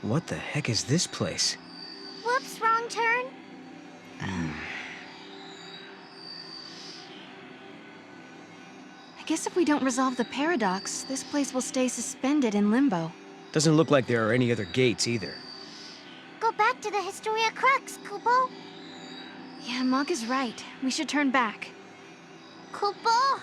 What the heck is this place? Whoops, wrong turn. I guess if we don't resolve the paradox, this place will stay suspended in limbo. Doesn't look like there are any other gates either. Go back to the Historia Crux, Kupo. Yeah, Mog is right. We should turn back. Kupo!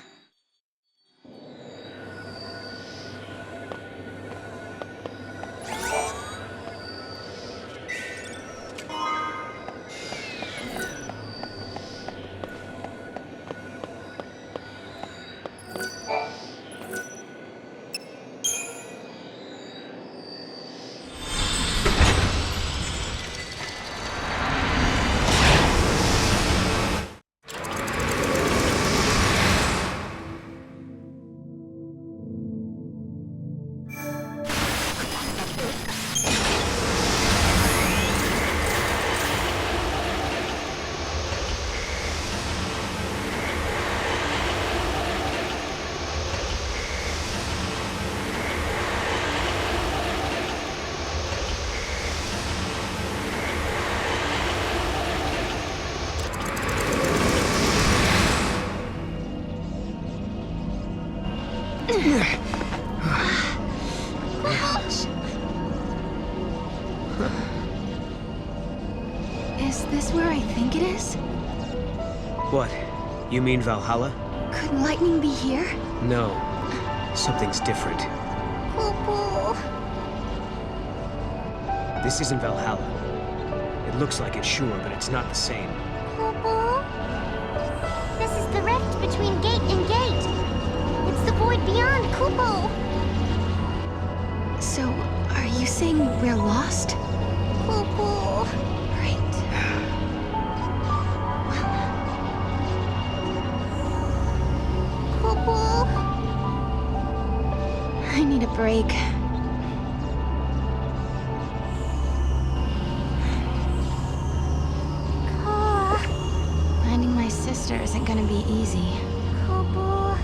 Is this where I think it is? What? You mean Valhalla? Could lightning be here? No. Something's different. Kupo! This isn't Valhalla. It looks like it, sure, but it's not the same. Kupo? This is the rift between gate and gate. It's the void beyond, Kupo! So, are you saying we're lost? Kupo! Right. Kupo! I need a break. Finding my sister isn't gonna be easy. Kupo!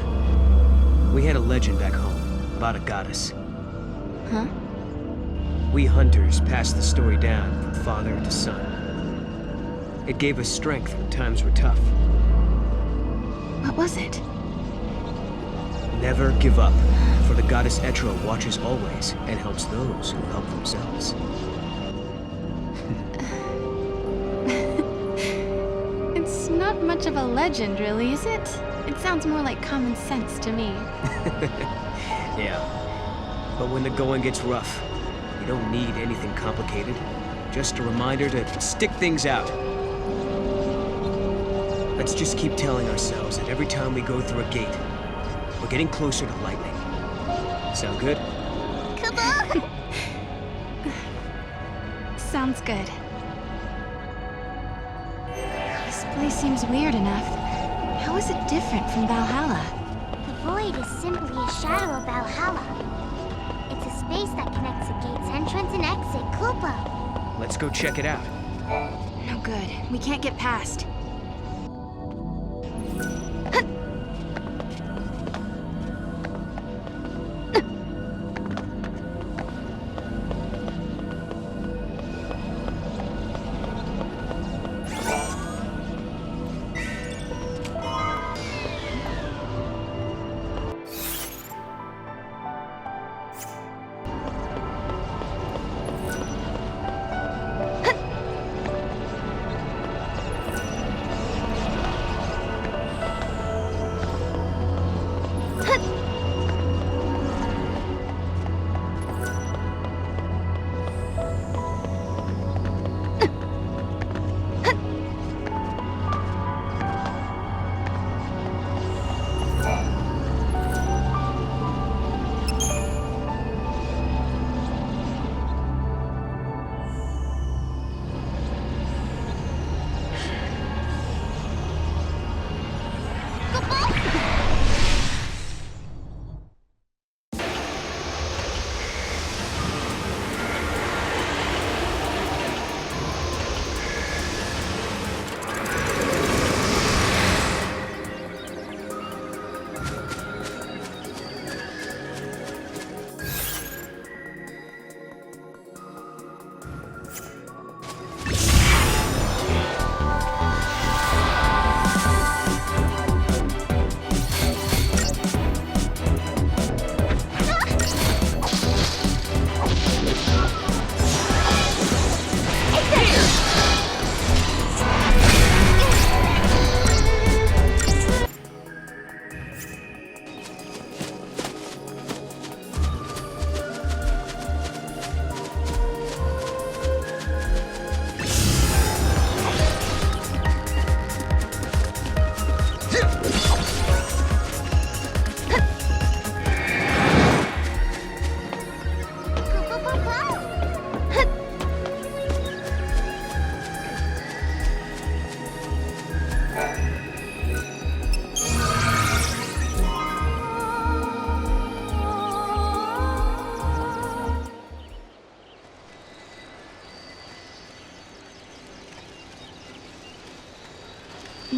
We had a legend back home about a goddess. Huh? We hunters passed the story down from father to son. It gave us strength when times were tough. What was it? Never give up, for the goddess Etra watches always and helps those who help themselves. It's not much of a legend, really, is it? It sounds more like common sense to me. Yeah. But when the going gets rough, you don't need anything complicated. Just a reminder to stick things out. Let's just keep telling ourselves that every time we go through a gate, we're getting closer to lightning. Sound good? Kupo! Sounds good. This place seems weird enough. How is it different from Valhalla? The void is simply a shadow of Valhalla. It's a space that connects the gate's entrance and exit, Kupo. Let's go check it out. No good. We can't get past.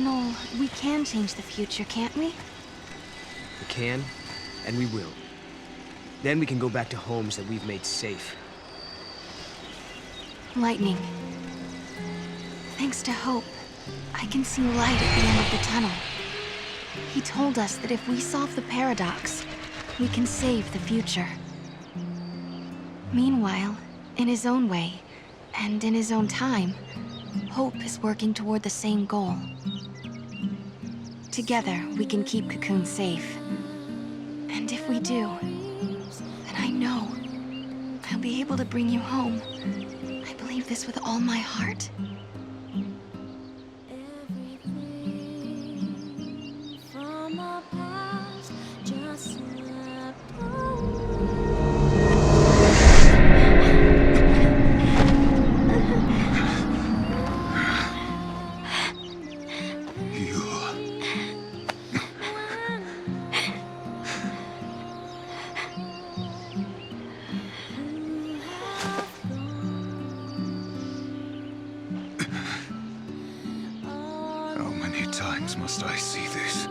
Noel, we can change the future, can't we? We can, and we will. Then we can go back to homes that we've made safe. Lightning. Thanks to Hope, I can see light at the end of the tunnel. He told us that if we solve the paradox, we can save the future. Meanwhile, in his own way, and in his own time, Hope is working toward the same goal. Together, we can keep Cocoon safe. And if we do, then I know I'll be able to bring you home. I believe this with all my heart. Times must I see this?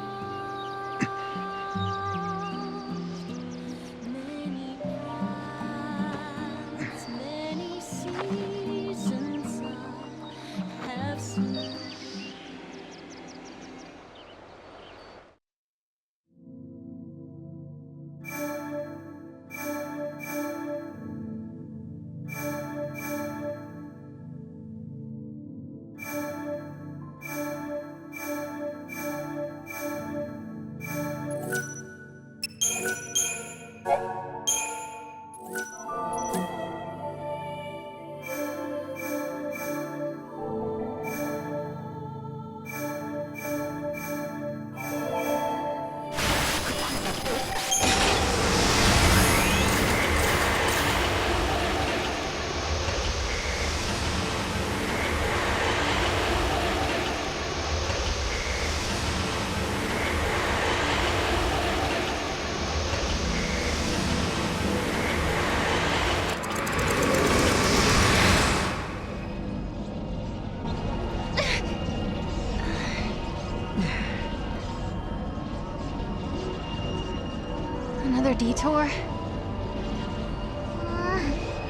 Another detour?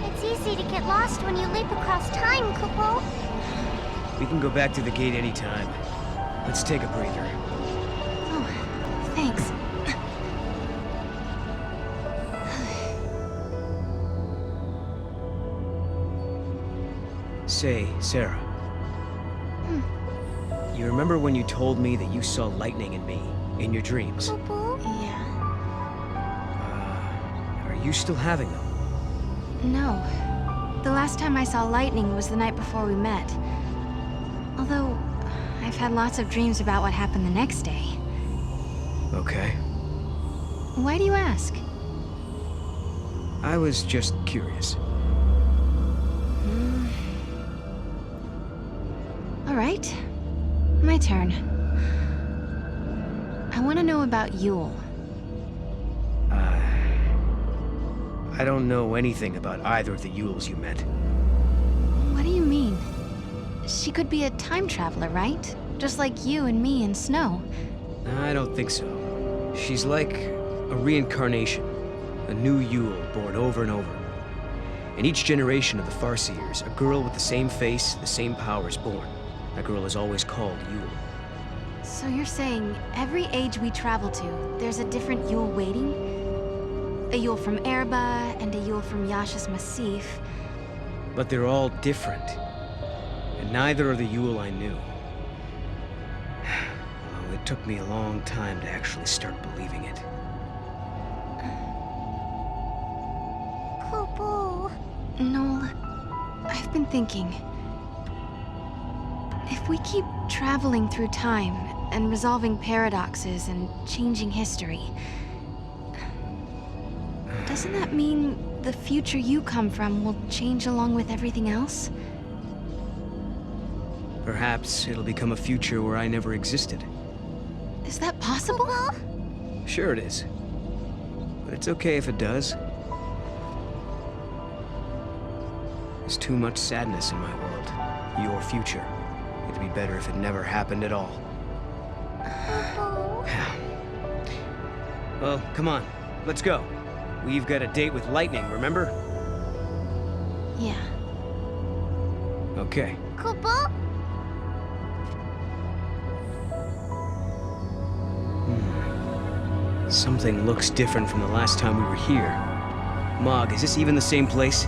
It's easy to get lost when you leap across time, Kupo. We can go back to the gate anytime. Let's take a breather. Oh, thanks. Say, Sarah. You remember when you told me that you saw lightning in me, in your dreams? Kupo? Yeah. Are you still having them? No. The last time I saw lightning was the night before we met. Although, I've had lots of dreams about what happened the next day. Okay. Why do you ask? I was just curious. All right. My turn. I want to know about Yule. I don't know anything about either of the Yules you met. What do you mean? She could be a time traveler, right? Just like you and me and Snow. I don't think so. She's like a reincarnation. A new Yule born over and over. In each generation of the Farseers, a girl with the same face, the same power is born. That girl is always called Yule. So you're saying every age we travel to, there's a different Yule waiting? A Yule from Erba and a Yule from Yasha's Massif. But they're all different. And neither are the Yule I knew. Well, it took me a long time to actually start believing it. Kupo. Noel, I've been thinking. If we keep traveling through time and resolving paradoxes and changing history, doesn't that mean the future you come from will change along with everything else? Perhaps it'll become a future where I never existed. Is that possible? Sure it is. But it's okay if it does. There's too much sadness in my world. Your future. It'd be better if it never happened at all. Well, come on. Let's go. We've got a date with Lightning, remember? Yeah. Kupo? Okay. Something looks different from the last time we were here. Mog, is this even the same place?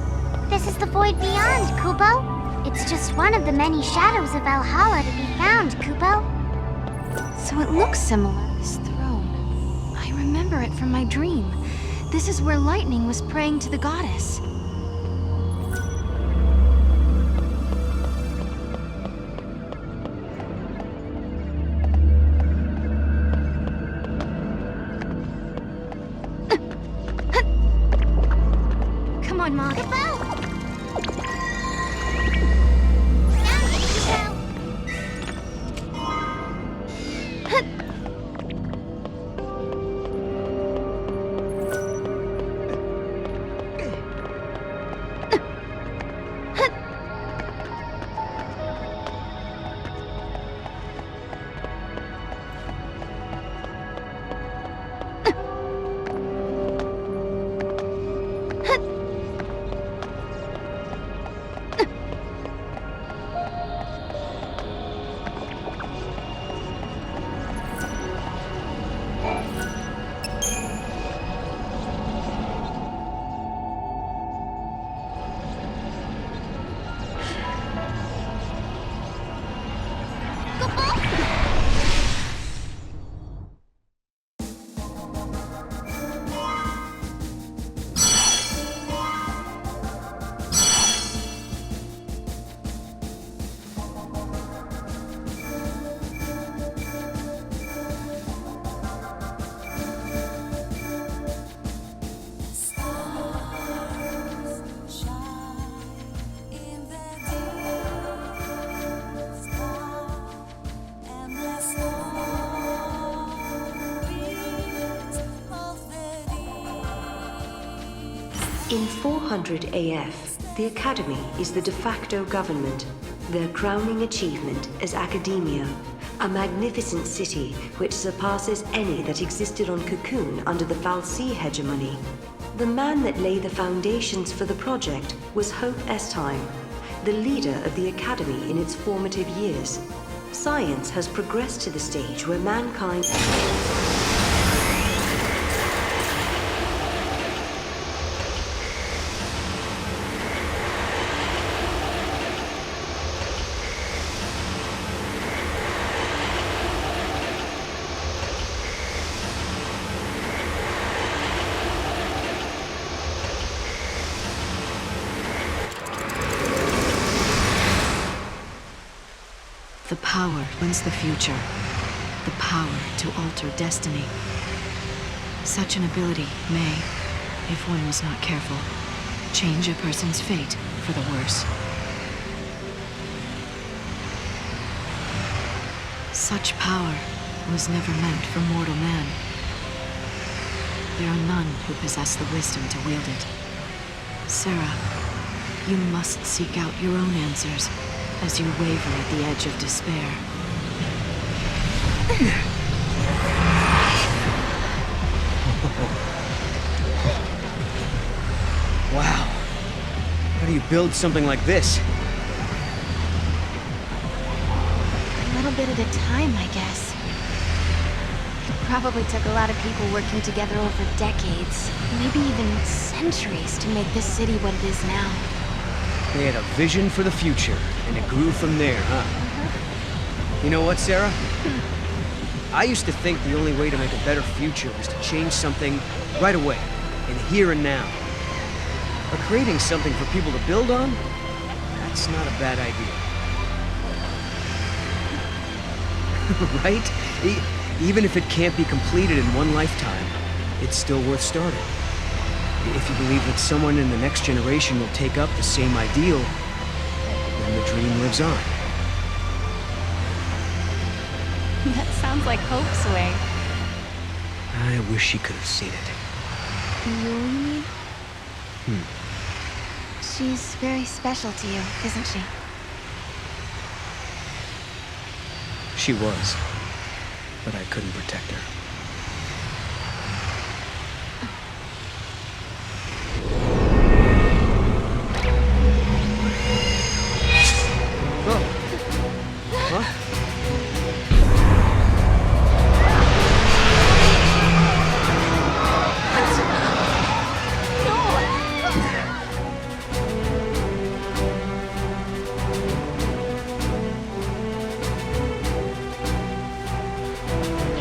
This is the void beyond, Kupo. It's just one of the many shadows of Valhalla to be found, Kupo. So it looks similar, this throne. I remember it from my dream. This is where Lightning was praying to the goddess. Come on, Mog. In 400 AF, the Academy is the de facto government. Their crowning achievement is Academya, a magnificent city which surpasses any that existed on Cocoon under the Fal'Cie hegemony. The man that laid the foundations for the project was Hope Estime, the leader of the Academy in its formative years. Science has progressed to the stage where mankind... The power wins the future. The power to alter destiny. Such an ability may, if one was not careful, change a person's fate for the worse. Such power was never meant for mortal man. There are none who possess the wisdom to wield it. Sarah, you must seek out your own answers as you waver at the edge of despair. Wow. How do you build something like this? A little bit at a time, I guess. It probably took a lot of people working together over decades, maybe even centuries, to make this city what it is now. They had a vision for the future, and it grew from there, huh? You know what, Sarah? I used to think the only way to make a better future was to change something right away, in the here and now. But creating something for people to build on? That's not a bad idea. Right? Even if it can't be completed in one lifetime, it's still worth starting. If you believe that someone in the next generation will take up the same ideal, then the dream lives on. That sounds like Hope's way. I wish she could have seen it. You mean? She's very special to you, isn't she? She was. but I couldn't protect her. Oh. Huh?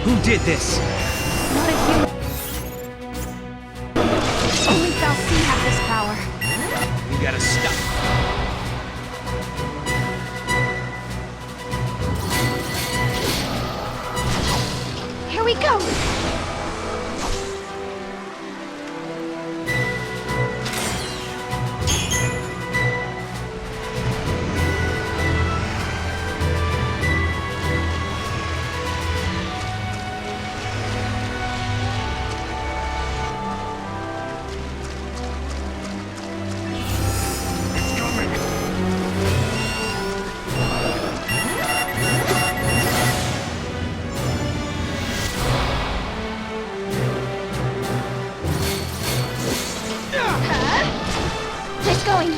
Who did this? Not a human. Only Fal'Cie have this power. You gotta stop. Here we go! It's going.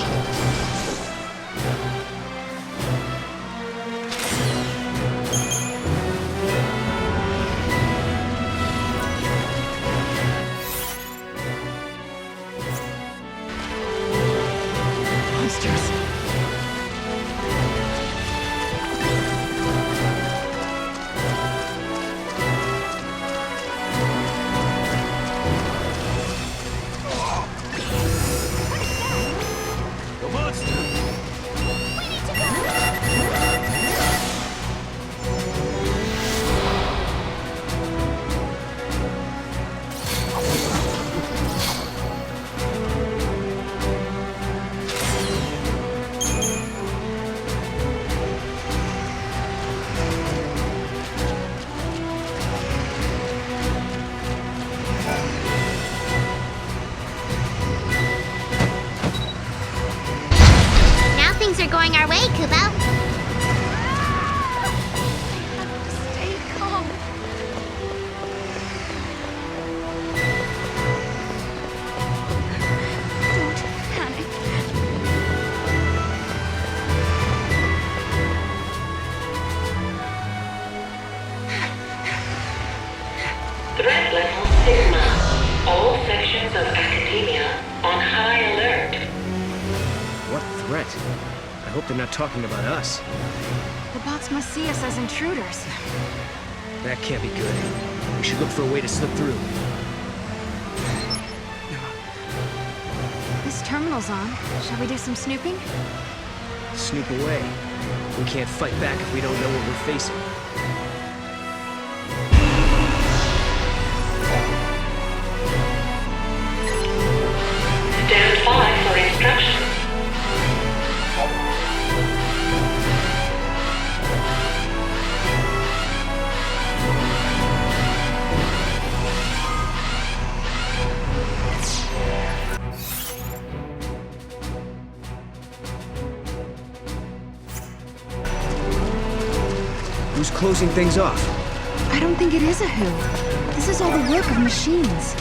Monsters. The monster! Now things are going our way, Kubo. Stay calm. Don't panic. Threat level Sigma. All sections of Academya on high alert. What threat? I hope they're not talking about us. The bots must see us as intruders. That can't be good. We should look for a way to slip through. This terminal's on. Shall we do some snooping? Snoop away. We can't fight back if we don't know what we're facing. Stand by for instructions. Who's closing things off? I don't think it is a who. This is all the work of machines.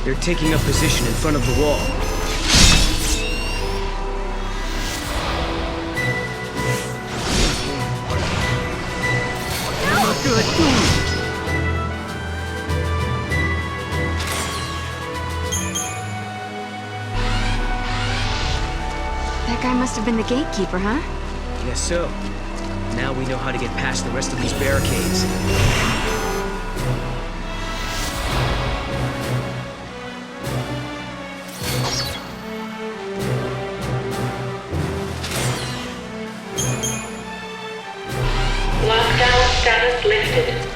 They're taking up position in front of the wall. Not good. That guy must have been the gatekeeper, huh? Guess so. Now we know how to get past the rest of these barricades. Lockdown status lifted.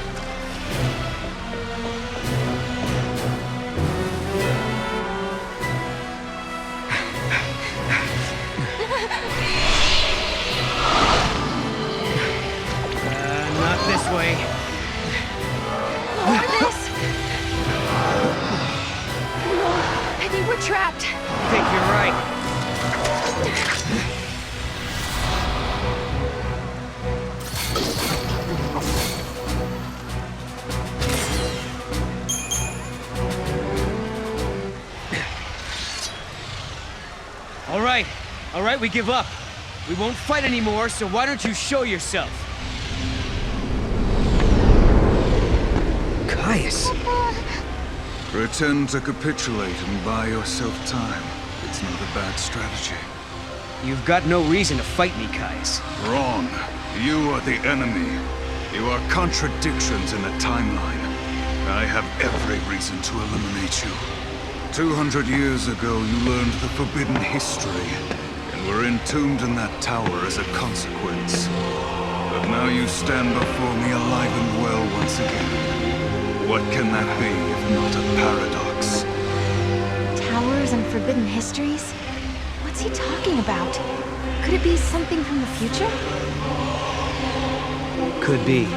this way. Over this! No, I think we're trapped. I think you're right. All right, we give up. We won't fight anymore, so why don't you show yourself? Caius. Pretend to capitulate and buy yourself time. It's not a bad strategy. You've got no reason to fight me, Caius. Wrong. You are the enemy. You are contradictions in the timeline. I have every reason to eliminate you. 200 years ago, you learned the forbidden history, and were entombed in that tower as a consequence. But now you stand before me alive and well once again. What can that be if not a paradox? Towers and forbidden histories? What's he talking about? Could it be something from the future? Could be.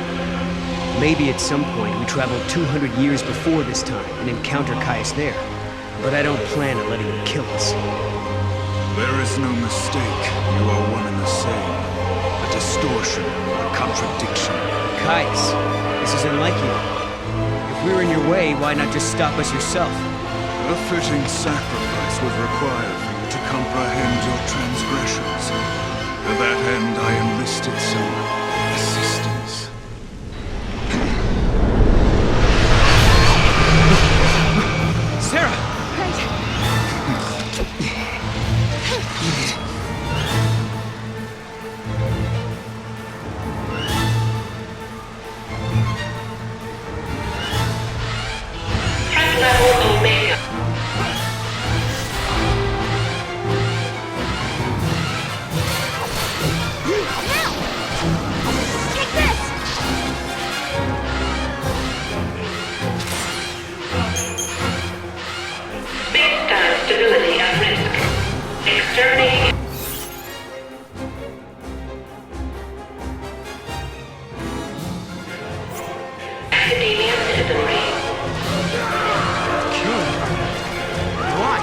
Maybe at some point we travel 200 years before this time and encounter Caius there. But I don't plan on letting him kill us. There is no mistake. You are one and the same. A distortion, a contradiction. Caius, this is unlike you. If we're in your way, why not just stop us yourself? A fitting sacrifice was required for you to comprehend your transgressions. To that end, I enlisted some assistance. Sarah! Threat level Omega. Space-time stability at risk. Exterminating. Academia citizenry. Kill him? Why?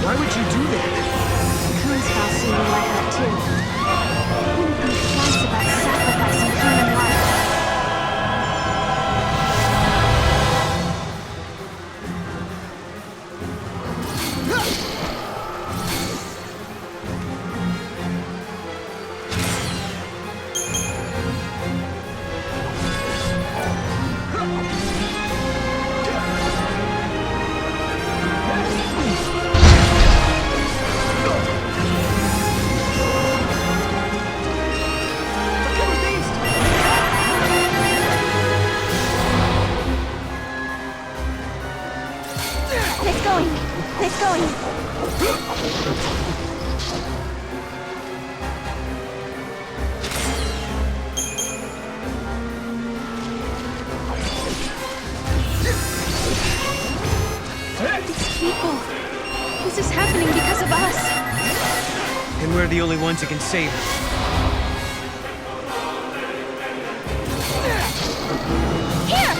Why would you do that? Coon's spouse seemed like that too. Wouldn't think twice about sacrificing human life. It's going. These people. This is happening because of us. And we're the only ones that can save her. Here!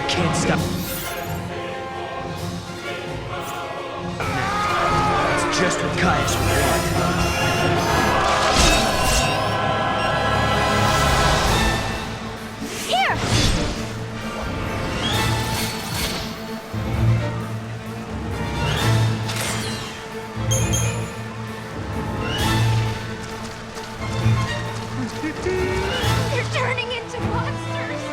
Can't stop. It's just what Caius would want. Here! They're turning into monsters!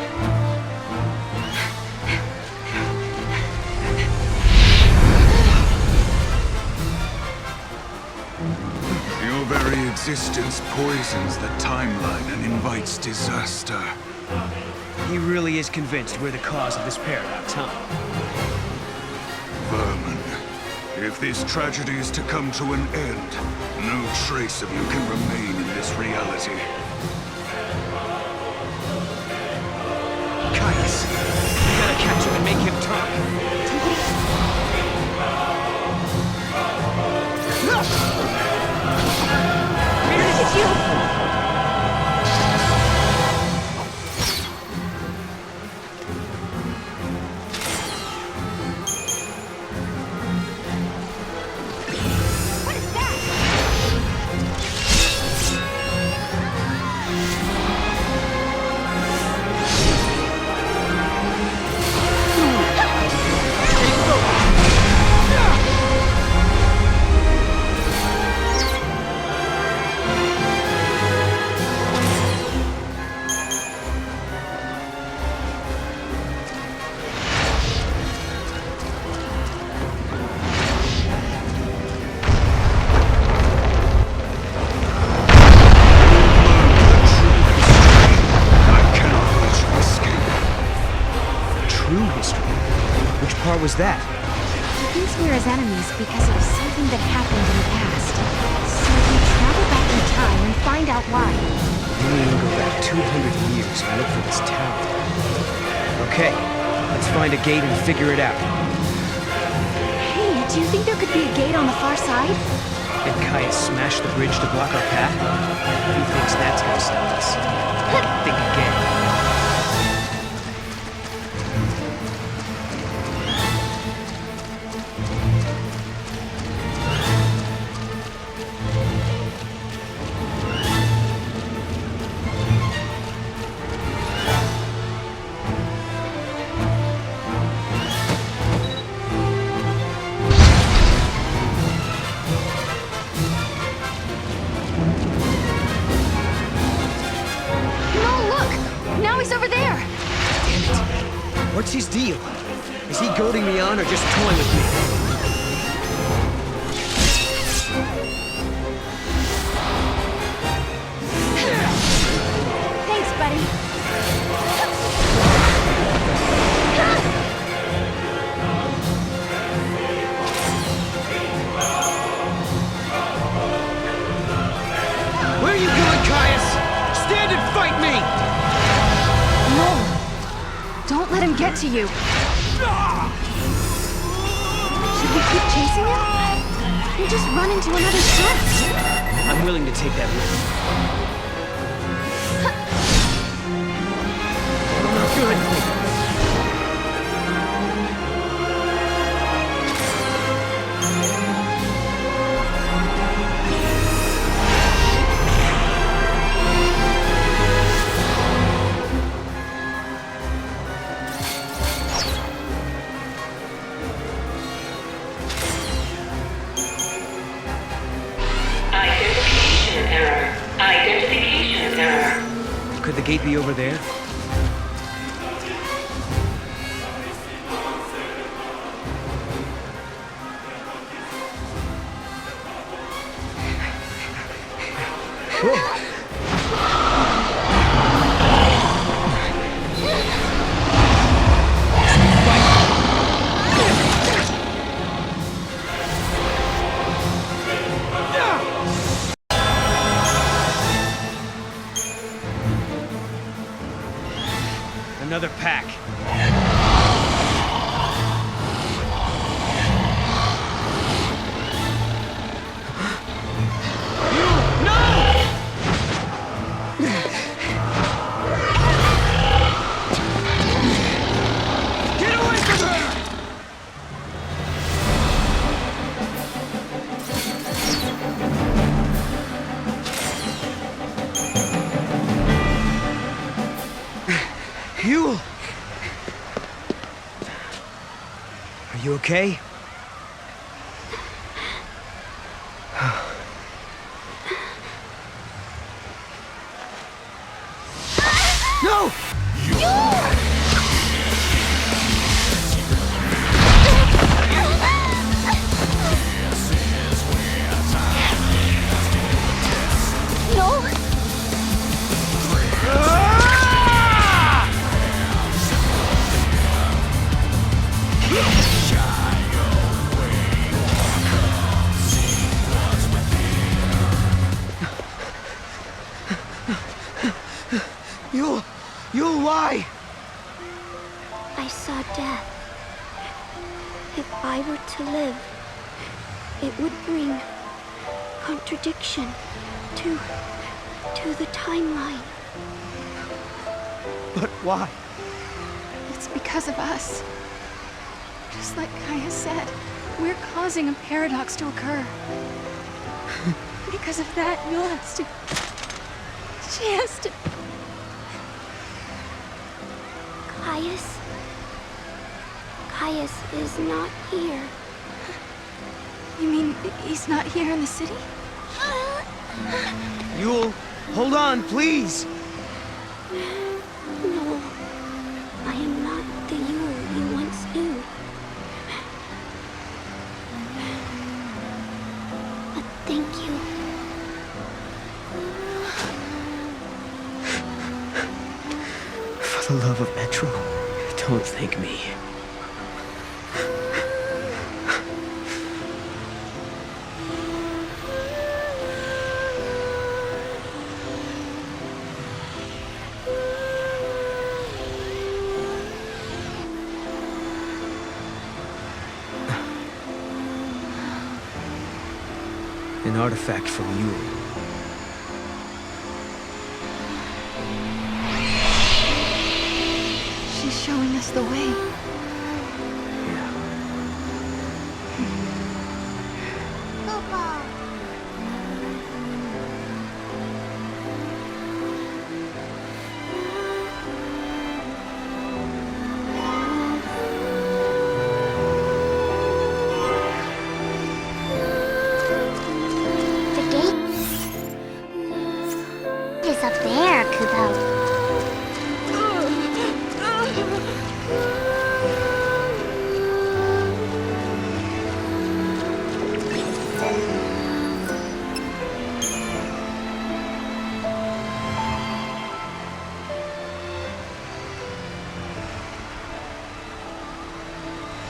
Your very existence poisons the timeline and invites disaster. He really is convinced we're the cause of this paradox, huh? Vermin, if this tragedy is to come to an end, no trace of you can remain in this reality. Caius, we gotta catch him and make him talk. it's you! Was that? He thinks we're his enemies because of something that happened in the past. So we travel back in time and find out why. We need to go back 200 years and look for this tower. Okay, let's find a gate and figure it out. Hey, do you think there could be a gate on the far side? Did Caius smash the bridge to block our path? Who thinks that's gonna stop us? Think again. What's his deal? Is he goading me on or just toying with me? Thanks, buddy. Where are you going, Caius? Stand and fight me! No! Don't let him get to you! Should we keep chasing him? We'll just run into another shift! I'm willing to take that risk. Good. Identification error. Could the gate be over there? Whoa! Another pack. You! Are you okay? No! You'll lie! I saw death. If I were to live, it would bring contradiction to to the timeline. But why? It's because of us. Just like Kaya said, we're causing a paradox to occur. Because of that, Yul has to... She has to... Caius is not here. You mean he's not here in the city? Yul, hold on, please! No, I am not the Yul you once knew. But thank you. For the love of Metro, don't thank me. An artifact from Yul. She's showing us the way. Yeah. Papa. The gate is up there, Kupo.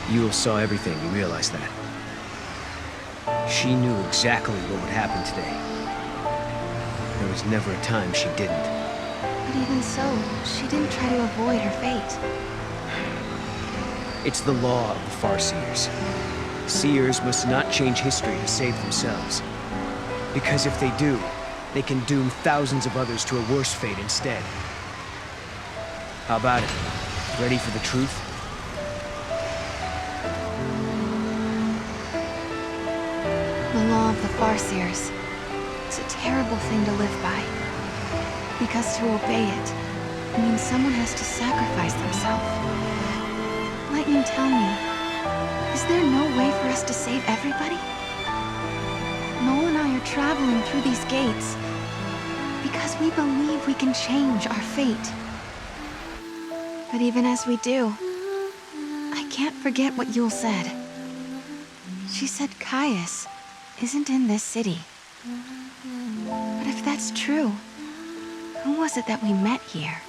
Yul saw everything, you realize that? She knew exactly what would happen today. There was never a time she didn't. But even so, she didn't try to avoid her fate. It's the law of the Farseers. Seers must not change history to save themselves. Because if they do, they can doom thousands of others to a worse fate instead. How about it? Ready for the truth? The law of the Farseers. It's a terrible thing to live by. Because to obey it means someone has to sacrifice themselves. Lightning, tell me, is there no way for us to save everybody? Noel and I are traveling through these gates because we believe we can change our fate. But even as we do, I can't forget what Yul said. She said Caius isn't in this city. But if that's true, who was it that we met here?